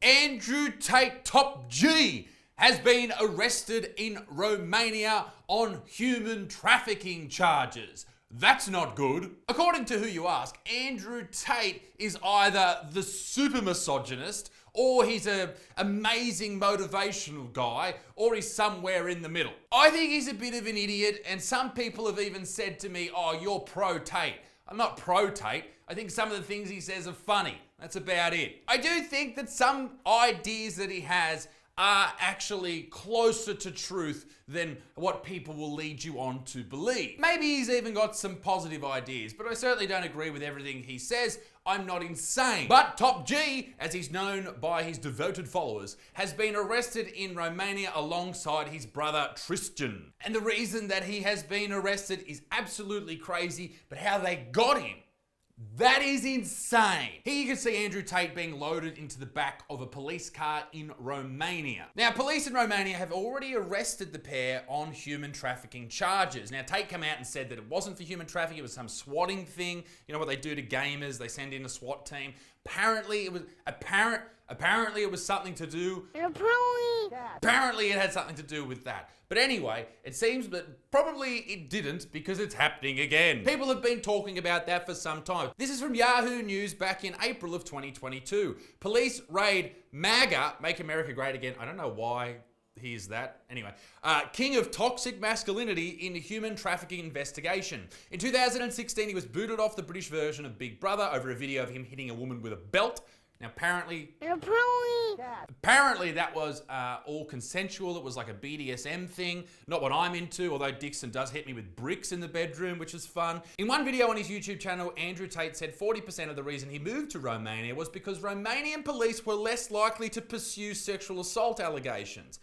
Andrew Tate, top G, has been arrested in Romania on human trafficking charges. That's not good. According to who you ask, Andrew Tate is either the super misogynist, or he's an amazing motivational guy, or he's somewhere in the middle. I think he's a bit of an idiot, and some people have even said to me, oh, you're pro Tate. I'm not pro Tate. I think some of the things he says are funny. That's about it. I do think that some ideas that he has are actually closer to truth than what people will lead you on to believe. Maybe he's even got some positive ideas, but I certainly don't agree with everything he says. I'm not insane. But Top G, as he's known by his devoted followers, has been arrested in Romania alongside his brother Tristan. And the reason that he has been arrested is absolutely crazy, but how they got him, that is insane. Here you can see Andrew Tate being loaded into the back of a police car in Romania. Now, police in Romania have already arrested the pair on human trafficking charges. Now, Tate came out and said that it wasn't for human trafficking, it was some swatting thing. You know what they do to gamers? They send in a SWAT team. Apparently, it was something to do. Apparently, it had something to do with that. But anyway, it seems that probably it didn't because it's happening again. People have been talking about that for some time. This is from Yahoo News back in April of 2022. Police raid MAGA, Make America Great Again. I don't know why he is that. Anyway, king of toxic masculinity in human trafficking investigation. In 2016, he was booted off the British version of Big Brother over a video of him hitting a woman with a belt. Now, apparently that was all consensual. It was like a BDSM thing. Not what I'm into, although Dixon does hit me with bricks in the bedroom, which is fun. In one video on his YouTube channel, Andrew Tate said 40% of the reason he moved to Romania was because Romanian police were less likely to pursue sexual assault allegations.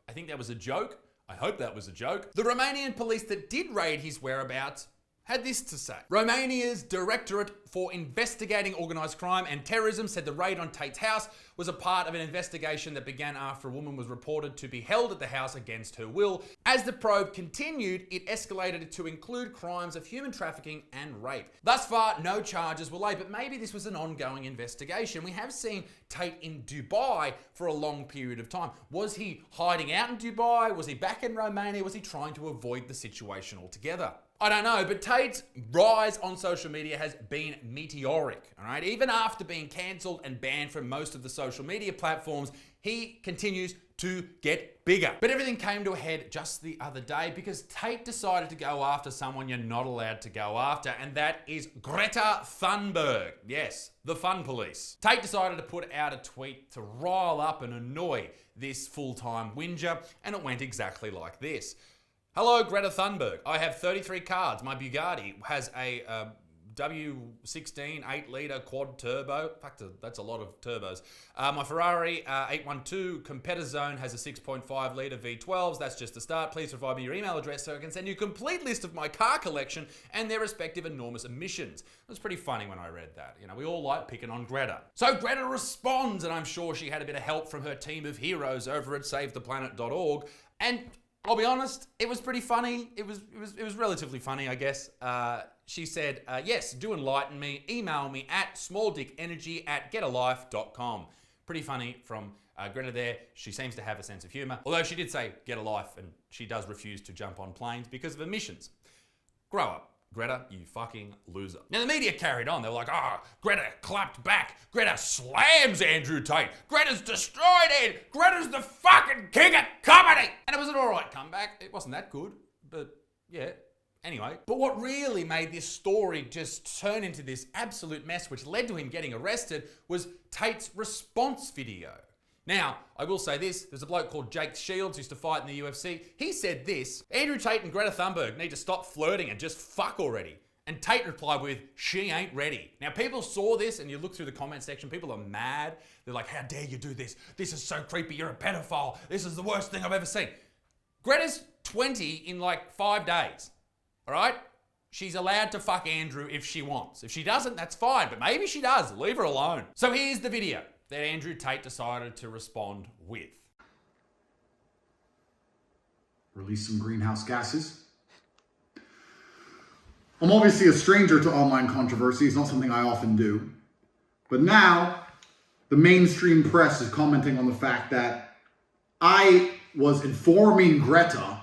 I think that was a joke. I hope that was a joke. The Romanian police that did raid his whereabouts had this to say. Romania's Directorate for Investigating Organised Crime and Terrorism said the raid on Tate's house was a part of an investigation that began after a woman was reported to be held at the house against her will. As the probe continued, it escalated to include crimes of human trafficking and rape. Thus far, no charges were laid, but maybe this was an ongoing investigation. We have seen Tate in Dubai for a long period of time. Was he hiding out in Dubai? Was he back in Romania? Was he trying to avoid the situation altogether? I don't know, but Tate's rise on social media has been meteoric, all right? Even after being cancelled and banned from most of the social media platforms, he continues to get bigger. But everything came to a head just the other day because Tate decided to go after someone you're not allowed to go after, and that is Greta Thunberg. Yes, the fun police. Tate decided to put out a tweet to rile up and annoy this full-time whinger, and it went exactly like this. Hello, Greta Thunberg. I have 33 cards. My Bugatti has a W16 8-litre quad turbo. In fact, that's a lot of turbos. My Ferrari 812 Competitor Zone has a 6.5-litre V12s. That's just the start. Please provide me your email address so I can send you a complete list of my car collection and their respective enormous emissions. It was pretty funny when I read that. You know, we all like picking on Greta. So Greta responds, and I'm sure she had a bit of help from her team of heroes over at SaveThePlanet.org. And I'll be honest, it was pretty funny. It was relatively funny, I guess. She said, yes, do enlighten me. Email me at smalldickenergy@getalife.com. Pretty funny from Greta there. She seems to have a sense of humor. Although she did say get a life, and she does refuse to jump on planes because of emissions. Grow up, Greta, you fucking loser. Now the media carried on. They were like, Greta clapped back. Greta slams Andrew Tate. Greta's destroyed it. Greta's the fucking king of comedy. And it was an alright comeback. It wasn't that good, but yeah. Anyway, but what really made this story just turn into this absolute mess, which led to him getting arrested, was Tate's response video. Now, I will say this, there's a bloke called Jake Shields who used to fight in the UFC. He said this, Andrew Tate and Greta Thunberg need to stop flirting and just fuck already. And Tate replied with, she ain't ready. Now, people saw this, and you look through the comment section, people are mad. They're like, how dare you do this? This is so creepy, you're a pedophile. This is the worst thing I've ever seen. Greta's 20 in like 5 days, all right? She's allowed to fuck Andrew if she wants. If she doesn't, that's fine, but maybe she does. Leave her alone. So here's the video that Andrew Tate decided to respond with. Release some greenhouse gases. I'm obviously a stranger to online controversy. It's not something I often do. But now, the mainstream press is commenting on the fact that I was informing Greta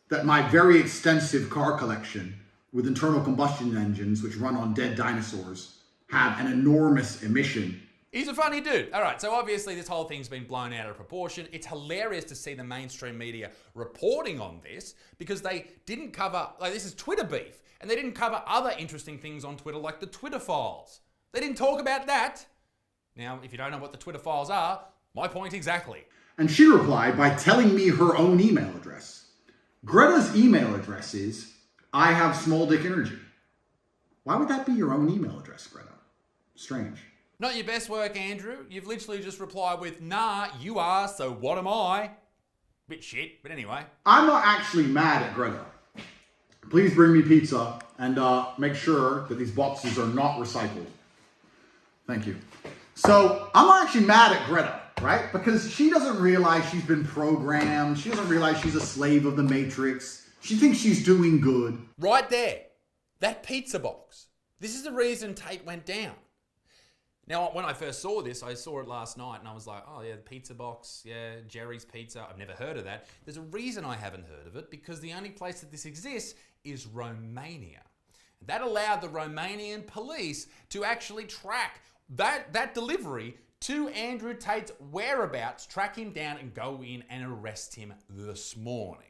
that my very extensive car collection with internal combustion engines, which run on dead dinosaurs, have an enormous emission. He's a funny dude. All right, so obviously this whole thing's been blown out of proportion. It's hilarious to see the mainstream media reporting on this because they didn't cover, like this is Twitter beef, and they didn't cover other interesting things on Twitter like the Twitter files. They didn't talk about that. Now, if you don't know what the Twitter files are, my point exactly. And she replied by telling me her own email address. Greta's email address is, I have small dick energy. Why would that be your own email address, Greta? Strange. Not your best work, Andrew. You've literally just replied with, nah, you are, so what am I? Bit shit, but anyway. I'm not actually mad at Greta. Please bring me pizza and make sure that these boxes are not recycled. Thank you. So I'm not actually mad at Greta, right? Because she doesn't realize she's been programmed. She doesn't realize she's a slave of the Matrix. She thinks she's doing good. Right there. That pizza box. This is the reason Tate went down. Now, when I first saw this, I saw it last night and I was like, oh yeah, the pizza box, yeah, Jerry's Pizza. I've never heard of that. There's a reason I haven't heard of it because the only place that this exists is Romania. That allowed the Romanian police to actually track that delivery to Andrew Tate's whereabouts, track him down and go in and arrest him this morning.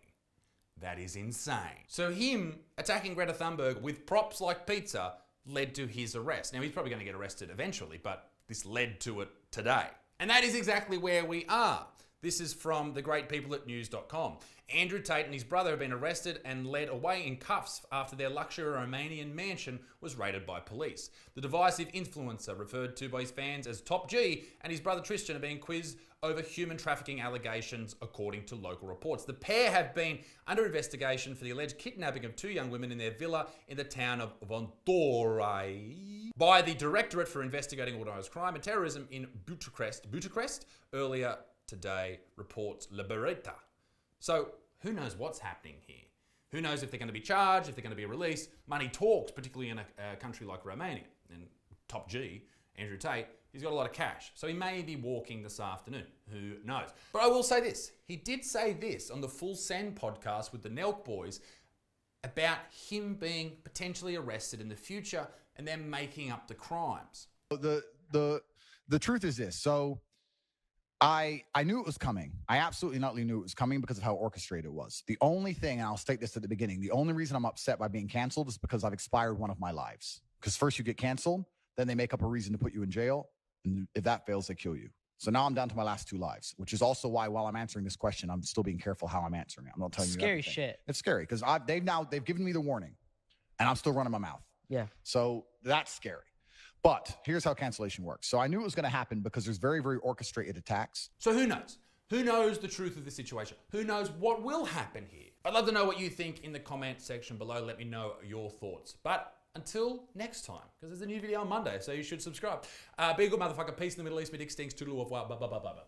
That is insane. So him attacking Greta Thunberg with props like pizza led to his arrest. Now, he's probably going to get arrested eventually, but this led to it today. And that is exactly where we are. This is from the great people at news.com. Andrew Tate and his brother have been arrested and led away in cuffs after their luxury Romanian mansion was raided by police. The divisive influencer, referred to by his fans as Top G, and his brother Tristan are being quizzed over human trafficking allegations, according to local reports. The pair have been under investigation for the alleged kidnapping of two young women in their villa in the town of Vontorai by the Directorate for Investigating Organised Crime and Terrorism in Bucharest earlier today, reports Liberta. So who knows what's happening here? Who knows if they're going to be charged, if they're going to be released? Money talks, particularly in a country like Romania. And Top G, Andrew Tate, he's got a lot of cash. So he may be walking this afternoon. Who knows? But I will say this. He did say this on the Full Send podcast with the Nelk boys about him being potentially arrested in the future and then making up the crimes. The truth is this. So I knew it was coming. I absolutely not knew it was coming because of how orchestrated it was. The only thing, and I'll state this at the beginning, the only reason I'm upset by being canceled is because I've expired one of my lives. Because first you get canceled, then they make up a reason to put you in jail. And if that fails, they kill you. So now I'm down to my last 2 lives, which is also why while I'm answering this question, I'm still being careful how I'm answering it. I'm not telling you scary everything. shit. It's scary because they've given me the warning and I'm still running my mouth. Yeah. So that's scary. But here's how cancellation works. So I knew it was going to happen because there's very, very orchestrated attacks. So who knows? Who knows the truth of the situation? Who knows what will happen here? I'd love to know what you think in the comment section below. Let me know your thoughts. But until next time, because there's a new video on Monday, so you should subscribe. Be a good motherfucker. Peace in the Middle East. Me dick stinks. Toodaloo off. Bye bye bye bye bye.